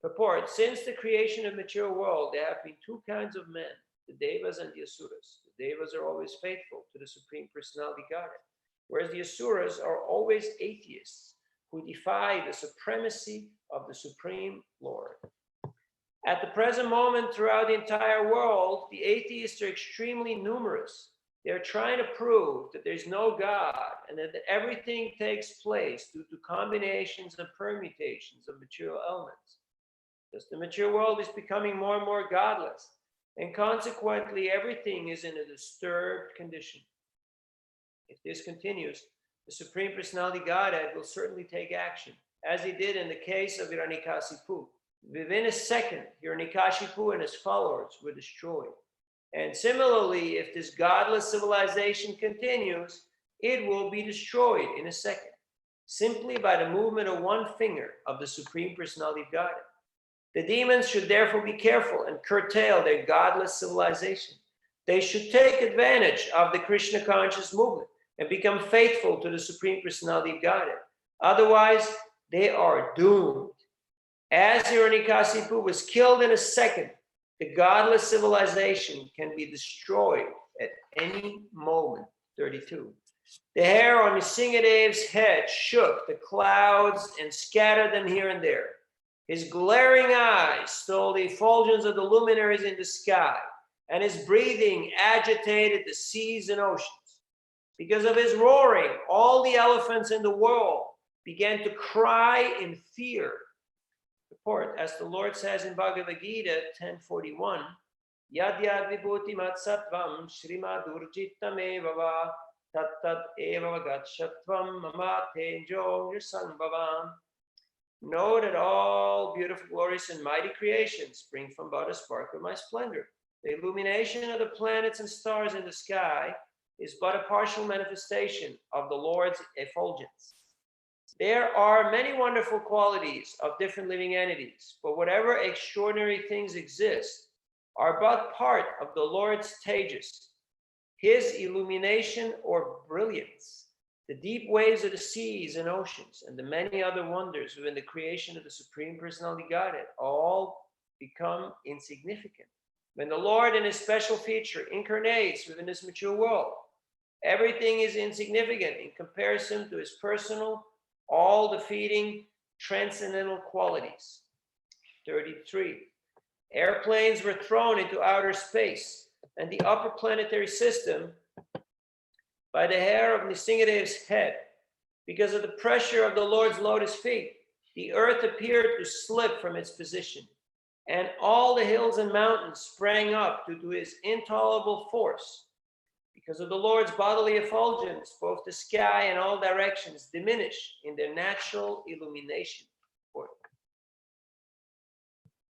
Purport. Since the creation of material world, there have been two kinds of men, the Devas and the Asuras. The Devas are always faithful to the Supreme Personality Godhead, whereas the Asuras are always atheists who defy the supremacy of the Supreme Lord. At the present moment, throughout the entire world, the atheists are extremely numerous. They're trying to prove that there's no God and that everything takes place due to combinations and permutations of material elements. Thus, the material world is becoming more and more godless, and consequently, everything is in a disturbed condition. If this continues, the Supreme Personality Godhead will certainly take action, as he did in the case of Hiranyakasipu. Within a second, Hiranyakashipu and his followers were destroyed. And similarly, if this godless civilization continues, it will be destroyed in a second, simply by the movement of one finger of the Supreme Personality of Godhead. The demons should therefore be careful and curtail their godless civilization. They should take advantage of the Krishna conscious movement and become faithful to the Supreme Personality of Godhead. Otherwise, they are doomed. As Hiranyakasipu was killed in a second, the godless civilization can be destroyed at any moment. 32. The hair on Nrsimhadeva's head shook the clouds and scattered them here and there. His glaring eyes stole the effulgence of the luminaries in the sky, and his breathing agitated the seas and oceans. Because of his roaring, all the elephants in the world began to cry in fear. Report, as the Lord says in Bhagavad Gita 10:41, Yad yad vibhuti matsattvam Srimad urjittam evava tat eva gatshatvam mama tenjo nirsangbhavam. Know that all beautiful, glorious, and mighty creations spring from but a spark of my splendor. The illumination of the planets and stars in the sky is but a partial manifestation of the Lord's effulgence. There are many wonderful qualities of different living entities, but whatever extraordinary things exist are but part of the Lord's tejas, his illumination or brilliance. The deep waves of the seas and oceans and the many other wonders within the creation of the Supreme Personality Godhead all become insignificant when the Lord in his special feature incarnates within this mature world. Everything is insignificant in comparison to his personal, all-defeating, transcendental qualities. 33. Airplanes were thrown into outer space, and the upper planetary system by the hair of Nrsimhadeva's head. Because of the pressure of the Lord's lotus feet, the earth appeared to slip from its position, and all the hills and mountains sprang up due to his intolerable force. Because of the Lord's bodily effulgence, both the sky and all directions diminish in their natural illumination.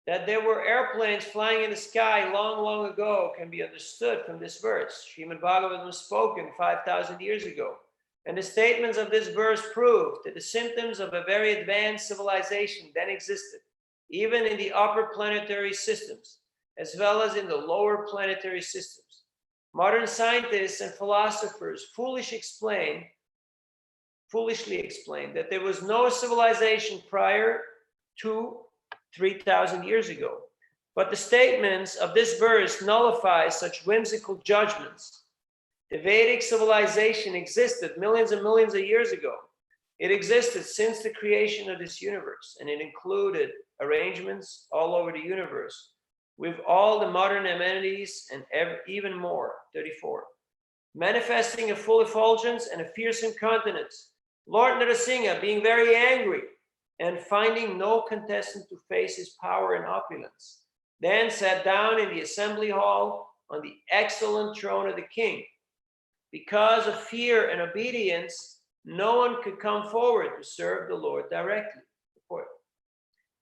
That there were airplanes flying in the sky long, long ago can be understood from this verse. Srimad Bhagavatam was spoken 5,000 years ago, And the statements of this verse prove that the symptoms of a very advanced civilization then existed, even in the upper planetary systems, as well as in the lower planetary systems. Modern scientists and philosophers foolishly explained that there was no civilization prior to 3,000 years ago. But the statements of this verse nullify such whimsical judgments. The Vedic civilization existed millions and millions of years ago. It existed since the creation of this universe, and it included arrangements all over the universe with all the modern amenities and even more. 34. Manifesting a full effulgence and a fearsome countenance, Lord Nrsimha, being very angry and finding no contestant to face his power and opulence, then sat down in the assembly hall on the excellent throne of the king. Because of fear and obedience, no one could come forward to serve the Lord directly.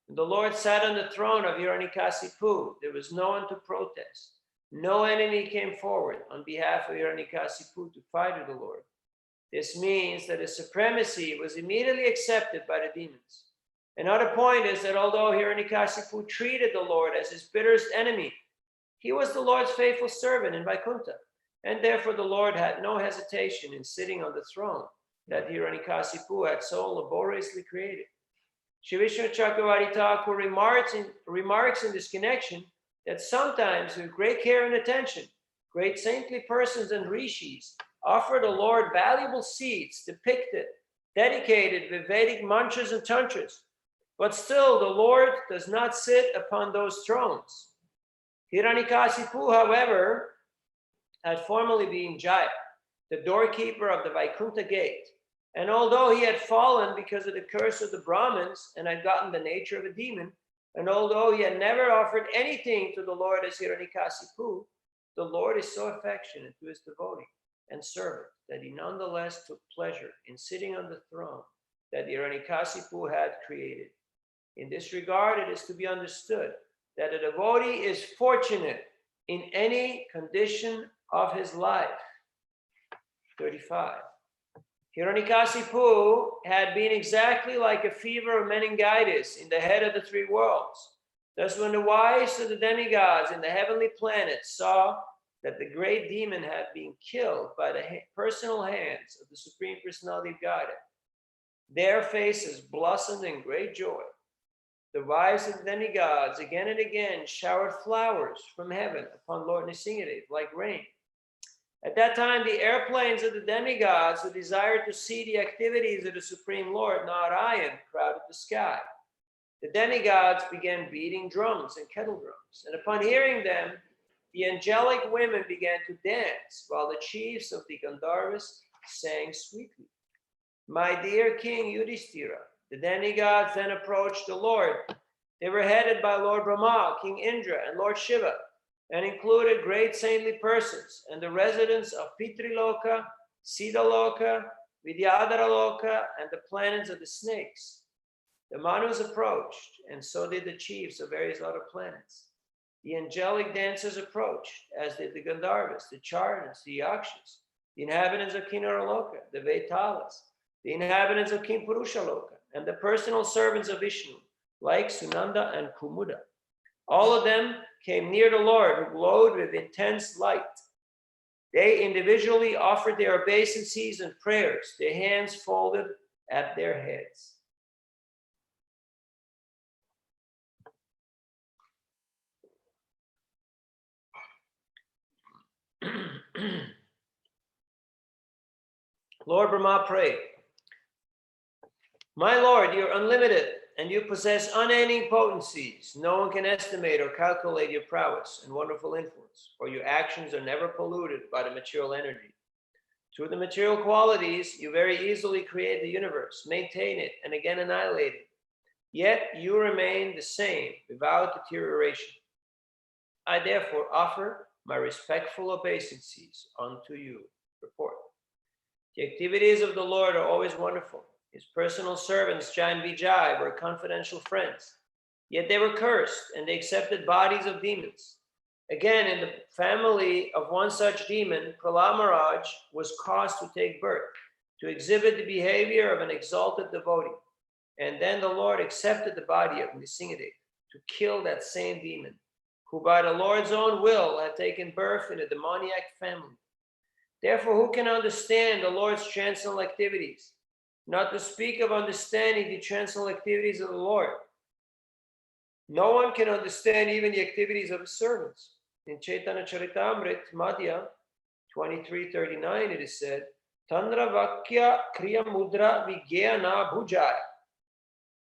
The Lord sat on the throne of Hiranyakasipu. There was no one to protest. No enemy came forward on behalf of Hiranyakasipu to fight with the Lord. This means that his supremacy was immediately accepted by the demons. Another point is that although Hiranyakasipu treated the Lord as his bitterest enemy, he was the Lord's faithful servant in Vaikuntha, and therefore the Lord had no hesitation in sitting on the throne that Hiranyakasipu had so laboriously created. Shri Vishnu Chakravarti Thakur remarks in this connection that sometimes with great care and attention, great saintly persons and rishis offer the Lord valuable seats depicted, dedicated with Vedic mantras and tantras. But still, the Lord does not sit upon those thrones. Hiranyakasipu, however, had formerly been Jaya, the doorkeeper of the Vaikuntha gate. And although he had fallen because of the curse of the Brahmins and had gotten the nature of a demon, and although he had never offered anything to the Lord as Hiranyakasipu, the Lord is so affectionate to his devotee and servant that he nonetheless took pleasure in sitting on the throne that Hiranyakasipu had created. In this regard, it is to be understood that a devotee is fortunate in any condition of his life. 35. Hiranyakasipu had been exactly like a fever of meningitis in the head of the three worlds. Thus, when the wives of the demigods in the heavenly planets saw that the great demon had been killed by the personal hands of the Supreme Personality of Godhead, their faces blossomed in great joy. The wives of the demigods again and again showered flowers from heaven upon Lord Nrsimhadeva like rain. At that time, the airplanes of the demigods who desired to see the activities of the Supreme Lord Narayan crowded the sky. The demigods began beating drums and kettle drums, and upon hearing them, the angelic women began to dance, while the chiefs of the Gandharvas sang sweetly. My dear King Yudhishthira, the demigods then approached the Lord. They were headed by Lord Brahma, King Indra, and Lord Shiva, and included great saintly persons and the residents of Pitriloka, Siddhaloka, Vidyadharaloka, and the planets of the snakes. The Manus approached, and so did the chiefs of various other planets. The angelic dancers approached, as did the Gandharvas, the Charnas, the Yakshas, the inhabitants of Kinnaraloka, the Vetalas, the inhabitants of Kimpurusaloka, and the personal servants of Vishnu, like Sunanda and Kumuda. All of them came near the Lord, who glowed with intense light. They individually offered their obeisances and prayers, their hands folded at their heads. Lord Brahma prayed, My Lord, you're unlimited, and you possess unending potencies. No one can estimate or calculate your prowess and wonderful influence, for your actions are never polluted by the material energy. Through the material qualities, you very easily create the universe, maintain it, and again annihilate it. Yet you remain the same without deterioration. I therefore offer my respectful obeisances unto you. Report. The activities of the Lord are always wonderful. His personal servants, Jai and Vijay, were confidential friends. Yet they were cursed, and they accepted bodies of demons. Again, in the family of one such demon, Prahlad Maharaj was caused to take birth, to exhibit the behavior of an exalted devotee. And then the Lord accepted the body of Nrsimhadeva to kill that same demon, who by the Lord's own will had taken birth in a demoniac family. Therefore, who can understand the Lord's transcendental activities? Not to speak of understanding the transcendental activities of the Lord. No one can understand even the activities of his servants. In Chaitanya Charitamrita, Madhya 23:39, it is said, Tandra Vakya Kriya Mudra Vigyana Bhujaya.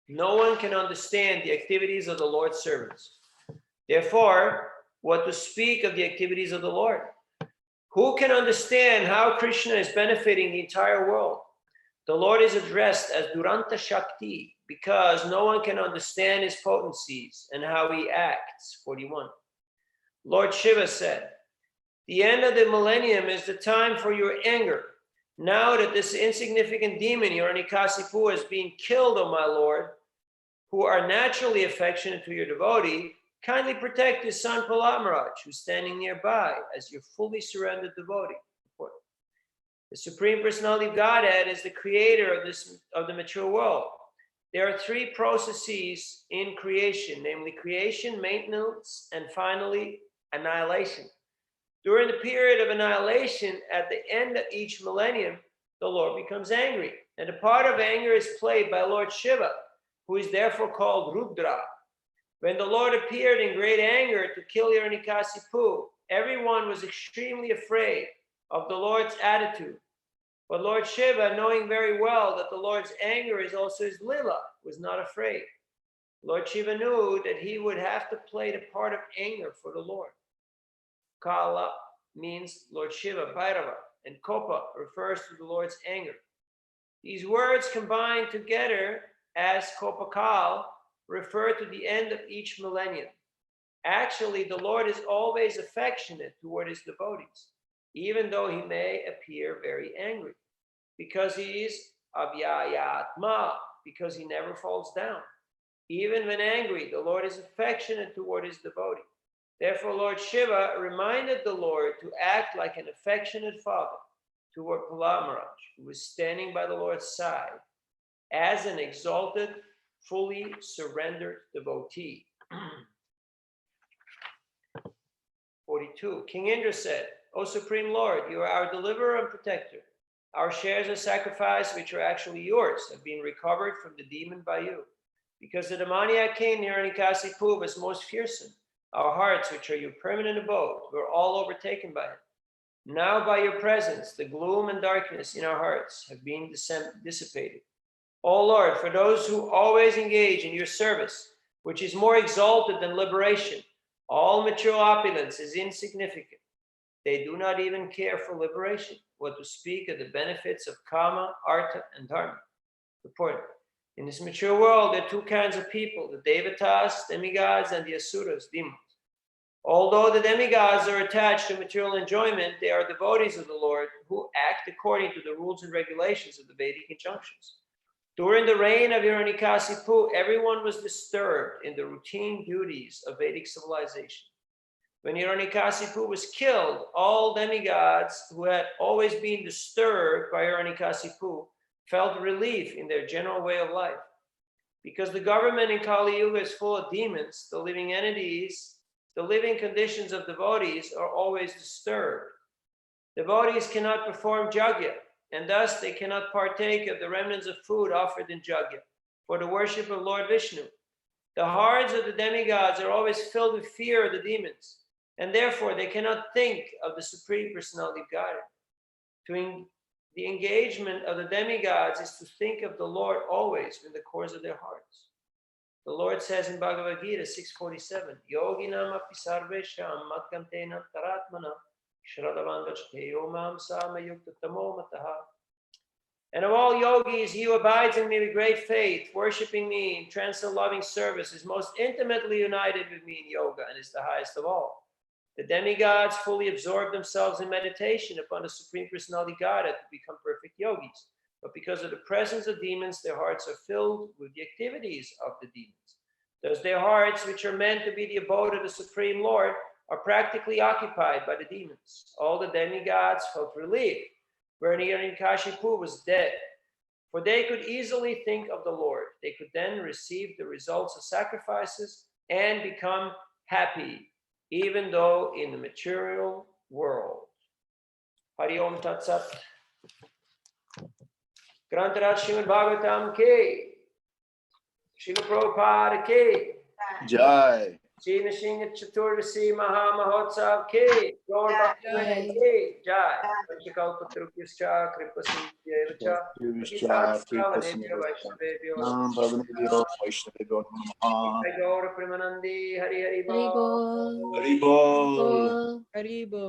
No one can understand the activities of the Lord's servants. Therefore, what to speak of the activities of the Lord? Who can understand how Krishna is benefiting the entire world? The Lord is addressed as Duranta Shakti because no one can understand his potencies and how he acts. 41. Lord Shiva said, the end of the millennium is the time for your anger. Now that this insignificant demon, Hiranyakasipu, is being killed, O my Lord, who are naturally affectionate to your devotee, kindly protect his son Prahlad Maharaj, who's standing nearby as your fully surrendered devotee. The Supreme Personality of Godhead is the creator of the mature world. There are three processes in creation, namely creation, maintenance, and finally annihilation. During the period of annihilation, at the end of each millennium, the Lord becomes angry. And a part of anger is played by Lord Shiva, who is therefore called Rudra. When the Lord appeared in great anger to kill Hiranyakasipu, everyone was extremely afraid of the Lord's attitude. But Lord Shiva, knowing very well that the Lord's anger is also his lila, was not afraid. Lord Shiva knew that he would have to play the part of anger for the Lord. Kala means Lord Shiva, Bhairava, and Kopa refers to the Lord's anger. These words combined together as Kopakal refer to the end of each millennium. Actually, the Lord is always affectionate toward his devotees, even though he may appear very angry, because he is Avyayatma, because he never falls down. Even when angry, the Lord is affectionate toward his devotee. Therefore, Lord Shiva reminded the Lord to act like an affectionate father toward Prahlad Maharaj, who was standing by the Lord's side as an exalted, fully surrendered devotee. 42. King Indra said, O Supreme Lord, you are our deliverer and protector. Our shares of sacrifice, which are actually yours, have been recovered from the demon by you. Because the demoniac king Hiranyakasipu was most fearsome, our hearts, which are your permanent abode, were all overtaken by him. Now by your presence, the gloom and darkness in our hearts have been dissipated. O Lord, for those who always engage in your service, which is more exalted than liberation, all material opulence is insignificant. They do not even care for liberation, what to speak of the benefits of Kama, Artha, and Dharma. Report. In this mature world, there are two kinds of people, the Devatas, demigods, and the Asuras, demons. Although the demigods are attached to material enjoyment, they are devotees of the Lord who act according to the rules and regulations of the Vedic injunctions. During the reign of Hiranyakasipu, everyone was disturbed in the routine duties of Vedic civilization. When Hiranyakasipu was killed, all demigods who had always been disturbed by Hiranyakasipu felt relief in their general way of life. Because the government in Kali Yuga is full of demons, the living entities, the living conditions of devotees are always disturbed. Devotees cannot perform jagya, and thus they cannot partake of the remnants of food offered in jagya for the worship of Lord Vishnu. The hearts of the demigods are always filled with fear of the demons, and therefore they cannot think of the Supreme Personality of Godhead. The engagement of the demigods is to think of the Lord always in the course of their hearts. The Lord says in Bhagavad Gita 6:47, Yoginam api sarvesham matkantena taratmana shradavangachteyo mam samayukta tamo mataha. And of all yogis, he who abides in me with great faith, worshiping me in transcendental loving service, is most intimately united with me in yoga and is the highest of all. The demigods fully absorb themselves in meditation upon the Supreme Personality Godhead to become perfect yogis. But because of the presence of demons, their hearts are filled with the activities of the demons. Thus their hearts, which are meant to be the abode of the Supreme Lord, are practically occupied by the demons. All the demigods felt relief where Hiranyakashipu was dead, for they could easily think of the Lord. They could then receive the results of sacrifices and become happy, even though in the material world. Hari Om Tat Sat. Grantaraj Srimad Bhagavatam ke, Srila Prabhupada ke, Jai. Sri Nrsimha Caturdasi Maha Mahotsav ke, Lord Bhaktivinoda ke, Jai. Panchakalpatarupyascha Kripa Sindhyayevacha Patitanam Pavanebhyo Vaishnavebhyo Jai Gaura Premanandi Hari Hari Hari Bol. Bol. Hari Bol. Bol. Haribo.